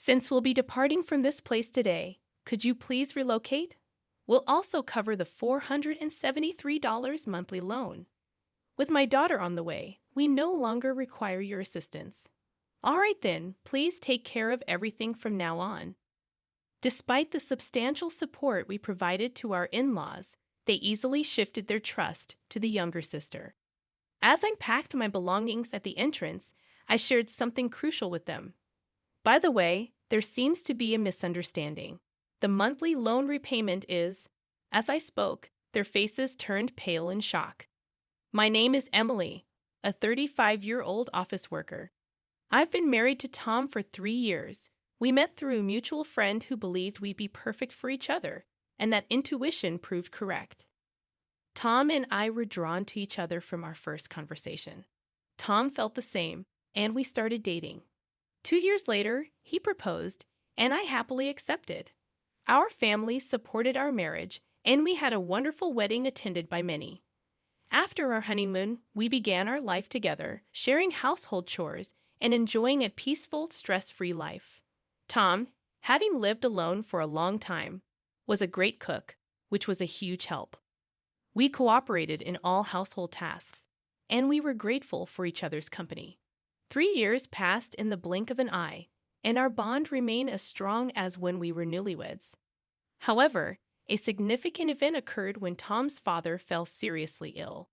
Since we'll be departing from this place today, could you please relocate? We'll also cover the $473 monthly loan. With my daughter on the way, we no longer require your assistance. All right then, please take care of everything from now on. Despite the substantial support we provided to our in-laws, they easily shifted their trust to the younger sister. As I packed my belongings at the entrance, I shared something crucial with them. By the way, there seems to be a misunderstanding. The monthly loan repayment is— As I spoke, their faces turned pale in shock. My name is Emily, a 35-year-old office worker. I've been married to Tom for 3 years. We met through a mutual friend who believed we'd be perfect for each other, and that intuition proved correct. Tom and I were drawn to each other from our first conversation. Tom felt the same, and we started dating. 2 years later, he proposed, and I happily accepted. Our families supported our marriage, and we had a wonderful wedding attended by many. After our honeymoon, we began our life together, sharing household chores and enjoying a peaceful, stress-free life. Tom, having lived alone for a long time, was a great cook, which was a huge help. We cooperated in all household tasks, and we were grateful for each other's company. 3 years passed in the blink of an eye, and our bond remained as strong as when we were newlyweds. However, a significant event occurred when Tom's father fell seriously ill.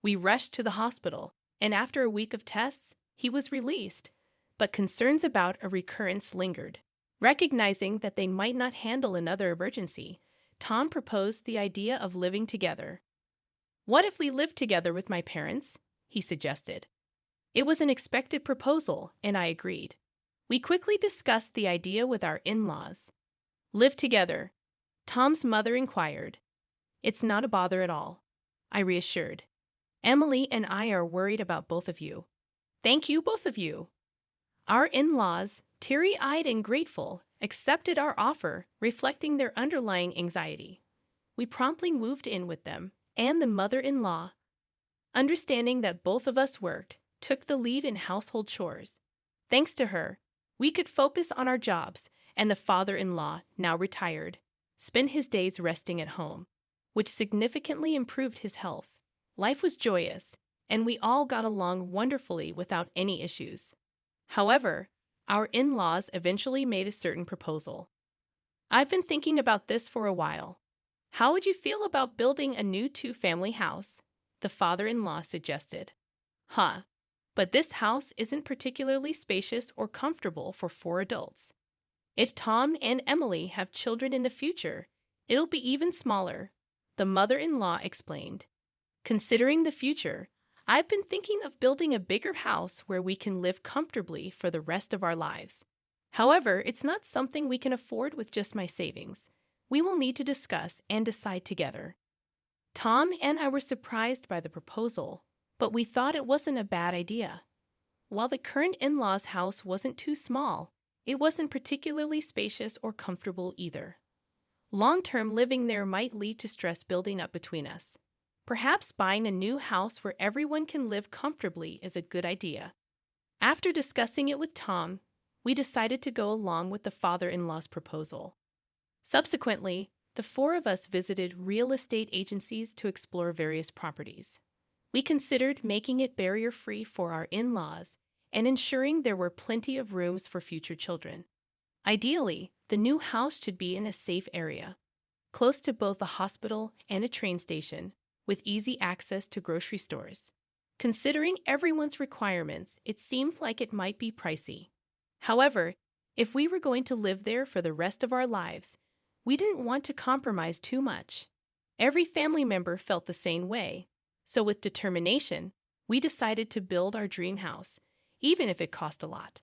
We rushed to the hospital, and after a week of tests, he was released, but concerns about a recurrence lingered. Recognizing that they might not handle another emergency, Tom proposed the idea of living together. "What if we lived together with my parents?" he suggested. It was an expected proposal, and I agreed. We quickly discussed the idea with our in-laws. "Live together?" Tom's mother inquired. "It's not a bother at all," I reassured. "Emily and I are worried about both of you." "Thank you, both of you." Our in-laws, teary-eyed and grateful, accepted our offer, reflecting their underlying anxiety. We promptly moved in with them, and the mother-in-law, understanding that both of us worked, took the lead in household chores. Thanks to her, we could focus on our jobs, and the father-in-law, now retired, spent his days resting at home, which significantly improved his health. Life was joyous, and we all got along wonderfully without any issues. However, our in-laws eventually made a certain proposal. "I've been thinking about this for a while. How would you feel about building a new 2-family house?" the father-in-law suggested. But this house isn't particularly spacious or comfortable for 4 adults. If Tom and Emily have children in the future, it'll be even smaller," the mother-in-law explained. "Considering the future, I've been thinking of building a bigger house where we can live comfortably for the rest of our lives. However, it's not something we can afford with just my savings. We will need to discuss and decide together." Tom and I were surprised by the proposal, but we thought it wasn't a bad idea. While the current in-laws' house wasn't too small, it wasn't particularly spacious or comfortable either. Long-term living there might lead to stress building up between us. Perhaps buying a new house where everyone can live comfortably is a good idea. After discussing it with Tom, we decided to go along with the father-in-law's proposal. Subsequently, the 4 of us visited real estate agencies to explore various properties. We considered making it barrier-free for our in-laws and ensuring there were plenty of rooms for future children. Ideally, the new house should be in a safe area, close to both a hospital and a train station, with easy access to grocery stores. Considering everyone's requirements, it seemed like it might be pricey. However, if we were going to live there for the rest of our lives, we didn't want to compromise too much. Every family member felt the same way, so with determination, we decided to build our dream house, even if it cost a lot.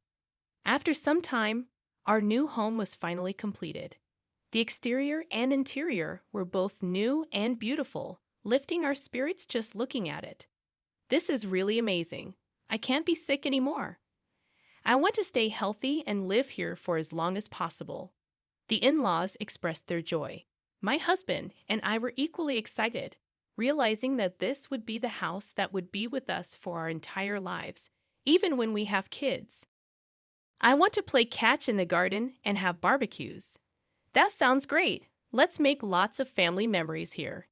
After some time, our new home was finally completed. The exterior and interior were both new and beautiful, lifting our spirits just looking at it. "This is really amazing. I can't be sick anymore. I want to stay healthy and live here for as long as possible." The in-laws expressed their joy. My husband and I were equally excited, realizing that this would be the house that would be with us for our entire lives, even when we have kids. I want to play catch in the garden and have barbecues. That sounds great. Let's make lots of family memories here.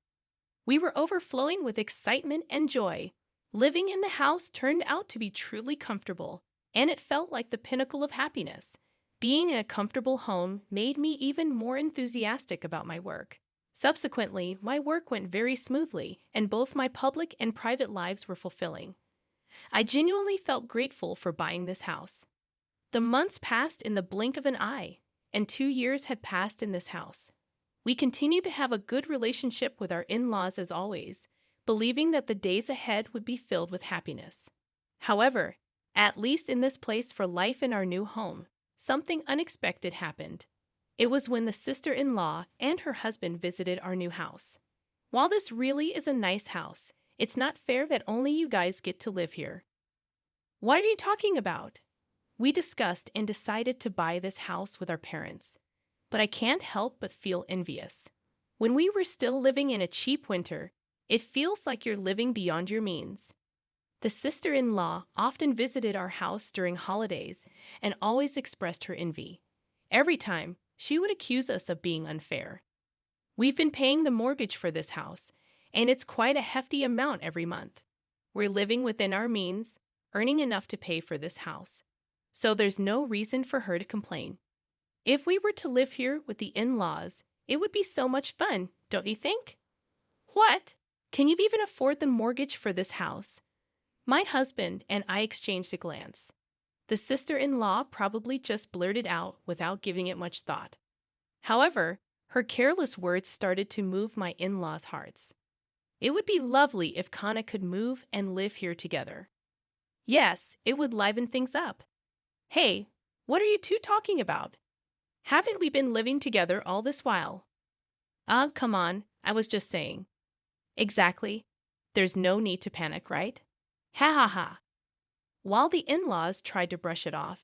We were overflowing with excitement and joy. Living in the house turned out to be truly comfortable, and it felt like the pinnacle of happiness. Being in a comfortable home made me even more enthusiastic about my work. Subsequently, my work went very smoothly, and both my public and private lives were fulfilling. I genuinely felt grateful for buying this house. The months passed in the blink of an eye, and 2 years had passed in this house. We continued to have a good relationship with our in-laws as always, believing that the days ahead would be filled with happiness. However, at least in this place for life in our new home, something unexpected happened. It was when the sister-in-law and her husband visited our new house. While this really is a nice house, it's not fair that only you guys get to live here. What are you talking about? We discussed and decided to buy this house with our parents, but I can't help but feel envious. When we were still living in a cheap winter, it feels like you're living beyond your means. The sister-in-law often visited our house during holidays and always expressed her envy. Every time, she would accuse us of being unfair. We've been paying the mortgage for this house, and it's quite a hefty amount every month. We're living within our means, earning enough to pay for this house, so there's no reason for her to complain. If we were to live here with the in-laws, it would be so much fun, don't you think? What? Can you even afford the mortgage for this house? My husband and I exchanged a glance. The sister-in-law probably just blurted out without giving it much thought. However, her careless words started to move my in-laws' hearts. It would be lovely if Kana could move and live here together. Yes, it would liven things up. Hey, what are you two talking about? Haven't we been living together all this while? Come on, I was just saying. Exactly. There's no need to panic, right? Ha ha ha. While the in-laws tried to brush it off,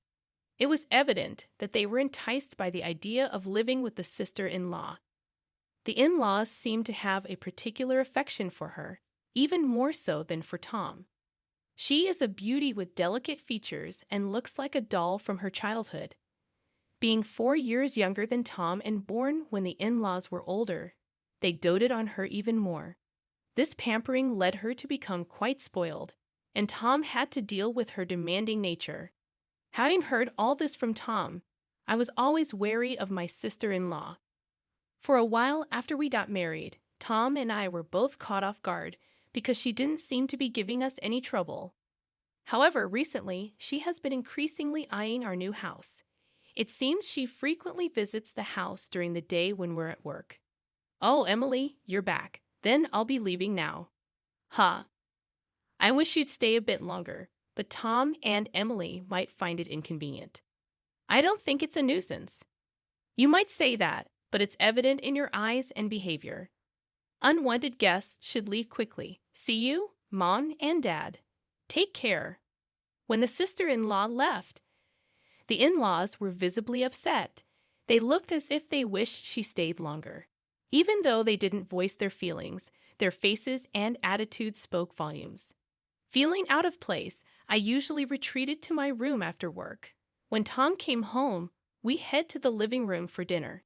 it was evident that they were enticed by the idea of living with the sister-in-law. The in-laws seemed to have a particular affection for her, even more so than for Tom. She is a beauty with delicate features and looks like a doll from her childhood. Being 4 years younger than Tom and born when the in-laws were older, they doted on her even more. This pampering led her to become quite spoiled, and Tom had to deal with her demanding nature. Having heard all this from Tom, I was always wary of my sister-in-law. For a while after we got married, Tom and I were both caught off guard because she didn't seem to be giving us any trouble. However, recently, she has been increasingly eyeing our new house. It seems she frequently visits the house during the day when we're at work. Oh, Emily, you're back. Then I'll be leaving now. Ha. I wish you'd stay a bit longer, but Tom and Emily might find it inconvenient. I don't think it's a nuisance. You might say that, but it's evident in your eyes and behavior. Unwanted guests should leave quickly. See you, Mom and Dad. Take care. When the sister-in-law left, the in-laws were visibly upset. They looked as if they wished she stayed longer. Even though they didn't voice their feelings, their faces and attitudes spoke volumes. Feeling out of place, I usually retreated to my room after work. When Tom came home, we head to the living room for dinner.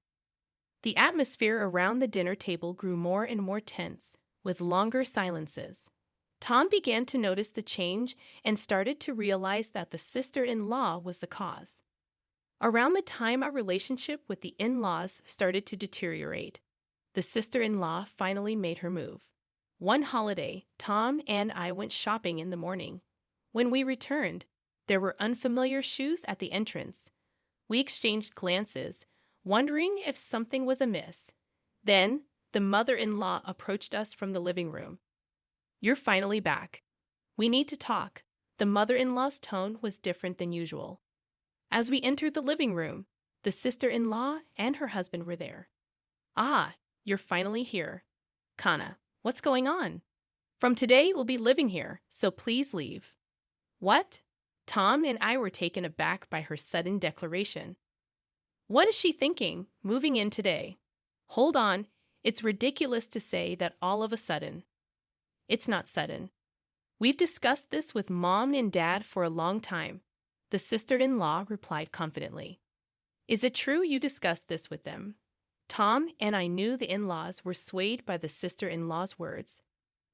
The atmosphere around the dinner table grew more and more tense, with longer silences. Tom began to notice the change and started to realize that the sister-in-law was the cause. Around the time our relationship with the in-laws started to deteriorate, the sister-in-law finally made her move. One holiday, Tom and I went shopping in the morning. When we returned, there were unfamiliar shoes at the entrance. We exchanged glances, wondering if something was amiss. Then, the mother-in-law approached us from the living room. You're finally back. We need to talk. The mother-in-law's tone was different than usual. As we entered the living room, the sister-in-law and her husband were there. Ah, you're finally here. Kana, what's going on? From today, we'll be living here, so please leave. What? Tom and I were taken aback by her sudden declaration. What is she thinking, moving in today? Hold on, it's ridiculous to say that all of a sudden. It's not sudden. We've discussed this with Mom and Dad for a long time. the sister-in-law replied confidently. Is it true you discussed this with them? Tom and I knew the in-laws were swayed by the sister-in-law's words,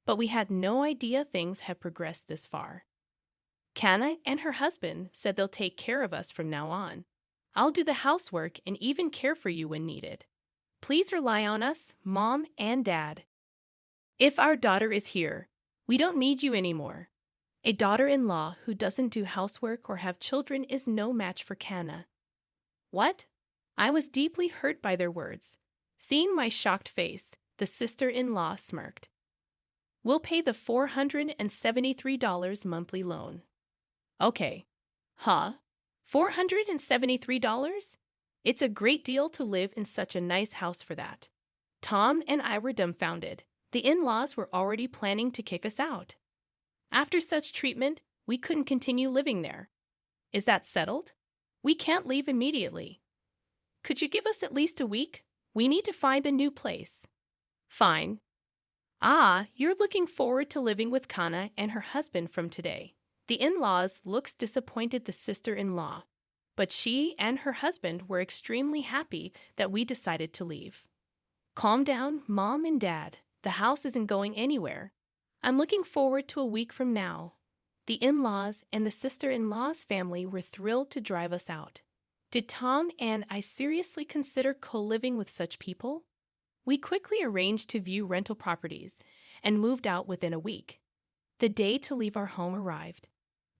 but we had no idea things had progressed this far. Kana and her husband said they'll take care of us from now on. I'll do the housework and even care for you when needed. Please rely on us, Mom and Dad. If our daughter is here, we don't need you anymore. A daughter-in-law who doesn't do housework or have children is no match for Kana. What? I was deeply hurt by their words. Seeing my shocked face, the sister-in-law smirked. We'll pay the $473 monthly loan. Okay. Huh? $473? It's a great deal to live in such a nice house for that. Tom and I were dumbfounded. The in-laws were already planning to kick us out. After such treatment, we couldn't continue living there. Is that settled? We can't leave immediately. Could you give us at least a week? We need to find a new place. Fine. Ah, you're looking forward to living with Kana and her husband from today. The in-laws looks disappointed the sister-in-law, but she and her husband were extremely happy that we decided to leave. Calm down, Mom and Dad. The house isn't going anywhere. I'm looking forward to a week from now. The in-laws and the sister-in-law's family were thrilled to drive us out. Did Tom and I seriously consider co-living with such people? We quickly arranged to view rental properties and moved out within a week. The day to leave our home arrived.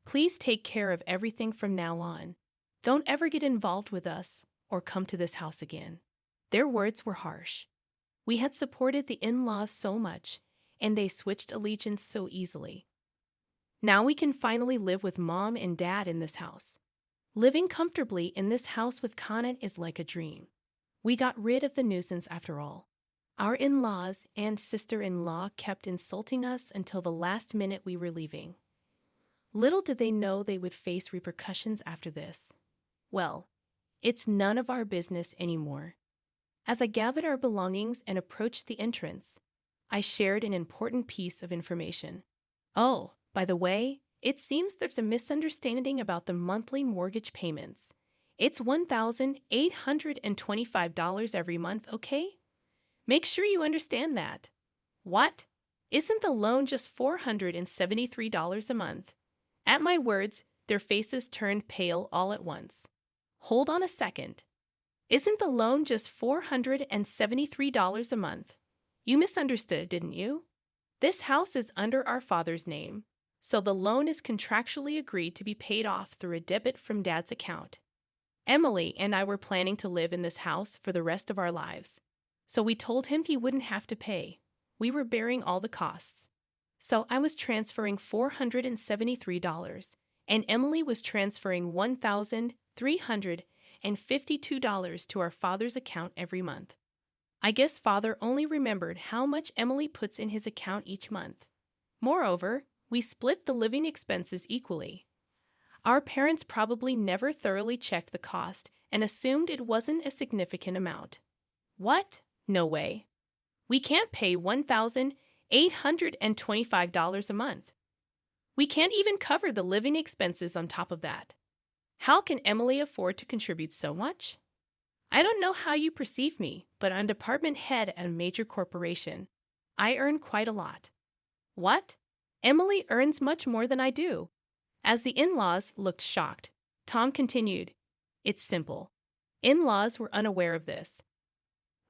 Please take care of everything from now on. Don't ever get involved with us or come to this house again. Their words were harsh. We had supported the in-laws so much, and they switched allegiance so easily. Now we can finally live with Mom and Dad in this house. Living comfortably in this house with Kana is like a dream. We got rid of the nuisance after all. Our in-laws and sister-in-law kept insulting us until the last minute we were leaving. Little did they know they would face repercussions after this. Well, it's none of our business anymore. As I gathered our belongings and approached the entrance, I shared an important piece of information. Oh, by the way, it seems there's a misunderstanding about the monthly mortgage payments. It's $1,825 every month, okay? Make sure you understand that. What? Isn't the loan just $473 a month? At my words, their faces turned pale all at once. Hold on a second. Isn't the loan just $473 a month? You misunderstood, didn't you? This house is under our father's name, so the loan is contractually agreed to be paid off through a debit from Dad's account. Emily and I were planning to live in this house for the rest of our lives, so we told him he wouldn't have to pay. We were bearing all the costs. So I was transferring $473, and Emily was transferring $1,352 to our father's account every month. I guess Father only remembered how much Emily puts in his account each month. Moreover, we split the living expenses equally. Our parents probably never thoroughly checked the cost and assumed it wasn't a significant amount. What? No way. We can't pay $1,825 a month. We can't even cover the living expenses on top of that. How can Emily afford to contribute so much? I don't know how you perceive me, but I'm department head at a major corporation. I earn quite a lot. What? Emily earns much more than I do. As the in-laws looked shocked, Tom continued, It's simple. In-laws were unaware of this.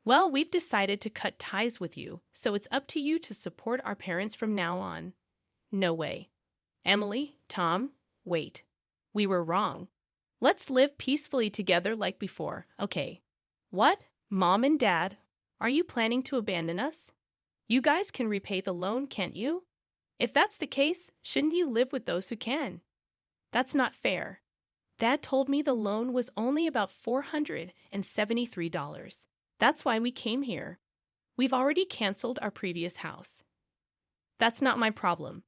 Well, we've decided to cut ties with you, so it's up to you to support our parents from now on. No way. Emily, Tom, wait. We were wrong. Let's live peacefully together like before, okay? What? Mom and Dad, are you planning to abandon us? You guys can repay the loan, can't you? If that's the case, shouldn't you live with those who can? That's not fair. Dad told me the loan was only about $473. That's why we came here. We've already canceled our previous house. That's not my problem.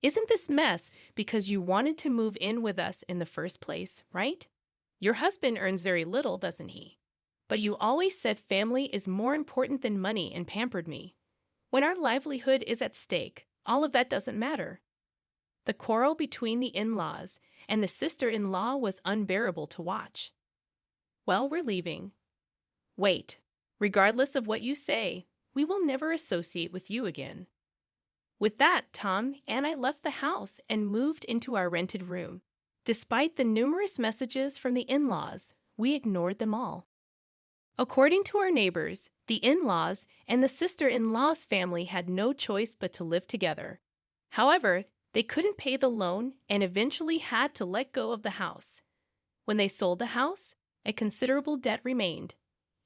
Isn't this mess because you wanted to move in with us in the first place, right? Your husband earns very little, doesn't he? But you always said family is more important than money and pampered me. When our livelihood is at stake, all of that doesn't matter. The quarrel between the in-laws and the sister-in-law was unbearable to watch. "Well, we're leaving." "Wait. Regardless of what you say, we will never associate with you again." With that, Tom and I left the house and moved into our rented room. Despite the numerous messages from the in-laws, we ignored them all. According to our neighbors, the in-laws and the sister-in-law's family had no choice but to live together. However, they couldn't pay the loan and eventually had to let go of the house. When they sold the house, a considerable debt remained.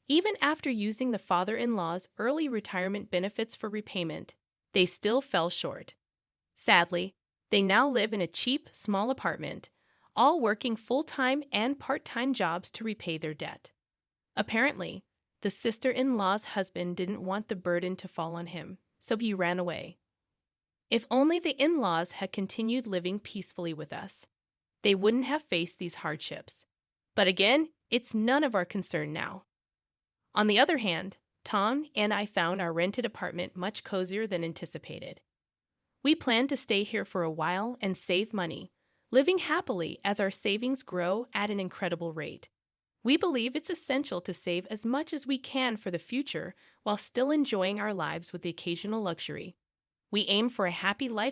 Even after using the father-in-law's early retirement benefits for repayment, they still fell short. Sadly, they now live in a cheap, small apartment, all working full-time and part-time jobs to repay their debt. Apparently, the sister-in-law's husband didn't want the burden to fall on him, so he ran away. If only the in-laws had continued living peacefully with us, they wouldn't have faced these hardships. But again, it's none of our concern now. On the other hand, Tom and I found our rented apartment much cozier than anticipated. We plan to stay here for a while and save money, living happily as our savings grow at an incredible rate. We believe it's essential to save as much as we can for the future while still enjoying our lives with the occasional luxury. We aim for a happy life